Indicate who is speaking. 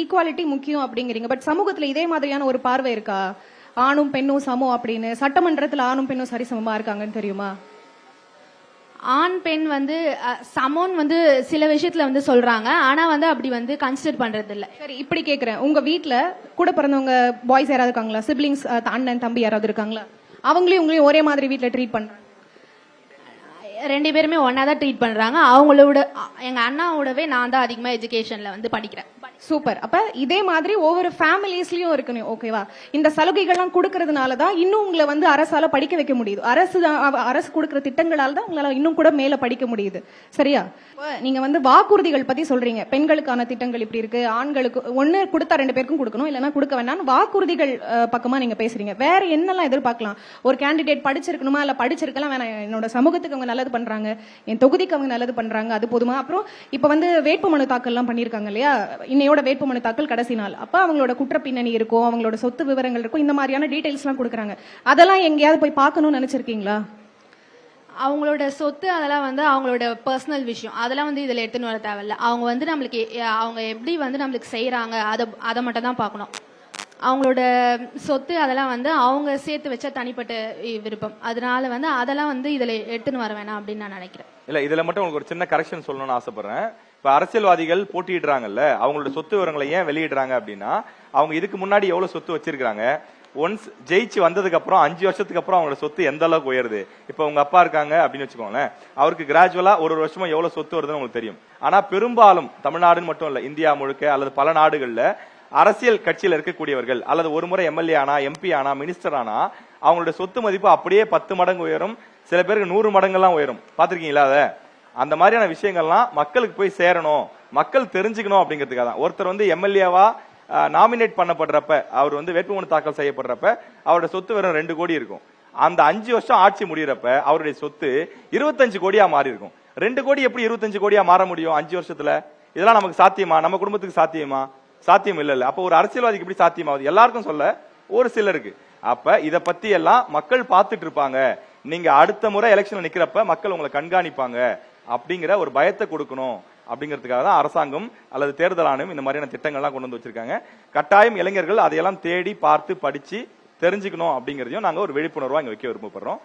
Speaker 1: Equality முக்கியம் அப்படிங்கிறீங்க. But சமூகத்துல இதே மாதிரியான ஒரு பார்வை இருக்கா? ஆணும் பெண்ணும் சமம் அப்படின்னு சட்டமன்றத்துல ஆணும் பெண்ணும் சரிசமமா இருக்காங்கன்னு தெரியுமா?
Speaker 2: ஆண் பெண் வந்து சமோன் வந்து சில விஷயத்துல வந்து சொல்றாங்க. ஆனா வந்து அப்படி வந்து கன்சிடர் பண்றது இல்ல.
Speaker 1: சரி, இப்படி கேக்குறேன், உங்க வீட்ல கூட பிறந்தவங்க பாய்ஸ் யாராவது இருக்காங்களா? சிப்லிங்ஸ், அண்ணன் தம்பி யாராவது இருக்காங்களா? அவங்களையும் உங்களையும் ஒரே மாதிரி வீட்ல ட்ரீட் பண்றாங்க?
Speaker 2: ரெண்டு பேருமே ஒன்னாதான் ட்ரீட் பண்றாங்க. அவங்களோட எங்க அண்ணாவோடவே நான் தான் அதிகமா எஜுகேஷன்ல வந்து படிக்கிறேன்.
Speaker 1: சூப்பர். அப்ப இதே மாதிரி ஒவ்வொரு ஃபேமிலிஸ்லயும் இருக்கணும். ஓகேவா? இந்த சலுகைகள்லாம் கொடுக்கறதுனால தான் இன்னும் உங்களை வந்து அரசால படிக்க வைக்க முடியுது. அரசு கொடுக்கிற திட்டங்களால தான் உங்களால இன்னும் கூட மேல படிக்க முடியுது. சரியா? நீங்க வந்து வாக்குறுதிகள் பத்தி சொல்றீங்க. பெண்களுக்கான திட்டங்கள் இப்படி இருக்கு, ஆண்களுக்கு ஒண்ணு கொடுத்தா ரெண்டு பேருக்கும் கொடுக்கணும், இல்லைன்னா கொடுக்க வேண்டாம். வாக்குறுதிகள் பக்கமா நீங்க பேசுறீங்க. வேற என்னெல்லாம் எதிர்பார்க்கலாம்? ஒரு கேண்டிடேட் படிச்சிருக்கணுமா, இல்ல படிச்சிருக்கலாம் வேணாம், என்னோட சமூகத்துக்கு அவங்க நல்லது பண்றாங்க, என் தொகுதிக்கு அவங்க நல்லது பண்றாங்க, அது போதுமா? அப்புறம் இப்ப வந்து வேட்புமனு தாக்கல் எல்லாம் பண்ணிருக்காங்க இல்லையா? இன்னையோட வேட்புமனு தாக்கல் கடைசி நாள். அப்ப அவங்களோட குற்ற பின்னணி இருக்கும், அவங்களோட சொத்து விவரங்கள் இருக்கும், இந்த மாதிரியான டீடைல்ஸ் எல்லாம் கொடுக்குறாங்க. அதெல்லாம் எங்கேயாவது போய் பார்க்கணும்னு நினைச்சிருக்கீங்களா?
Speaker 2: அவங்களோட சொத்து அதெல்லாம் வந்து அவங்களோட பர்சனல் விஷயம். அதெல்லாம் வந்து இதுல எடுத்துன்னு வர தேவையில்ல. அவங்க வந்து நம்மளுக்கு அவங்க எப்படி வந்து நம்மளுக்கு செய்யறாங்க அதை மட்டும் தான் பார்க்கணும். அவங்களோட சொத்து அதெல்லாம் வந்து அவங்க சேர்த்து வச்ச தனிப்பட்ட விருப்பம். அதனால வந்து அதெல்லாம் வந்து இதுல எடுத்துன்னு வர வேணாம் அப்படின்னு நான் நினைக்கிறேன்.
Speaker 3: இல்ல, இதுல மட்டும் உங்களுக்கு ஒரு சின்ன கரெக்ஷன் சொல்லணும்னு ஆசைப்படுறேன். இப்ப அரசியல்வாதிகள் போட்டியிடுறாங்கல்ல, அவங்களோட சொத்து விவரங்களை ஏன் வெளியிடுறாங்க அப்படின்னா, அவங்க இதுக்கு முன்னாடி எவ்வளவு சொத்து வச்சிருக்காங்க, ஒன்ஸ் ஜெயிச்சு வந்ததுக்கு அப்புறம் 5 வருஷத்துக்கு அப்புறம் அவங்களோட சொத்து எந்த அளவுக்கு உயருது. இப்ப உங்க அப்பா இருக்காங்க அப்படின்னு வச்சுக்கோங்களேன், அவருக்கு கிராஜுவலா ஒரு வருஷமா எவ்வளவு சொத்து வருதுன்னு உங்களுக்கு தெரியும். ஆனா பெரும்பாலும் தமிழ்நாடுன்னு மட்டும் இல்ல, இந்தியா முழுக்க அல்லது பல நாடுகள்ல அரசியல் கட்சியில இருக்கக்கூடியவர்கள் அல்லது ஒரு முறை எம்எல்ஏ ஆனா, எம்பி ஆனா, மினிஸ்டர் ஆனா, அவங்களோட சொத்து மதிப்பு அப்படியே 10 மடங்கு உயரும், சில பேருக்கு 100 மடங்கு எல்லாம் உயரும். பாத்திருக்கீங்களா? அத அந்த மாதிரியான விஷயங்கள்லாம் மக்களுக்கு போய் சேரணும், மக்கள் தெரிஞ்சுக்கணும் அப்படிங்கிறதுக்காக தான். ஒருத்தர் வந்து எம்எல்ஏவா நாமினேட் பண்ணப்படுறப்ப, அவர் வந்து வேட்புமனு தாக்கல் செய்யப்படுறப்ப அவருடைய சொத்து வெறும் 2 கோடி இருக்கும். அந்த 5 வருஷம் ஆட்சி முடியறப்ப அவருடைய சொத்து 25 கோடியா மாறி இருக்கும். 2 கோடி எப்படி 25 கோடியா மாற முடியும் 5 வருஷத்துல? இதெல்லாம் நமக்கு சாத்தியமா? நம்ம குடும்பத்துக்கு சாத்தியமா? சாத்தியம் இல்ல. அப்ப ஒரு அரசியல்வாதிக்கு எப்படி சாத்தியமாவது? எல்லாருக்கும் சொல்ல, ஒரு சிலருக்கு. அப்ப இத பத்தி எல்லாம் மக்கள் பார்த்துட்டு இருப்பாங்க. நீங்க அடுத்த முறை எலெக்ஷன்ல நிக்கிறப்ப மக்கள் உங்களை கண்காணிப்பாங்க அப்படிங்கிற ஒரு பயத்தை கொடுக்கணும் அப்படிங்கிறதுக்காக தான் அரசாங்கம் அல்லது தேர்தல் ஆணையம் இந்த மாதிரியான திட்டங்கள்லாம் கொண்டு வந்து வச்சிருக்காங்க. கட்டாயம் இளைஞர்கள் அதையெல்லாம் தேடி பார்த்து படிச்சு தெரிஞ்சுக்கணும் அப்படிங்கறதையும் நாங்க ஒரு விழிப்புணர்வா இங்க வைக்க விருப்பப்படுறோம்.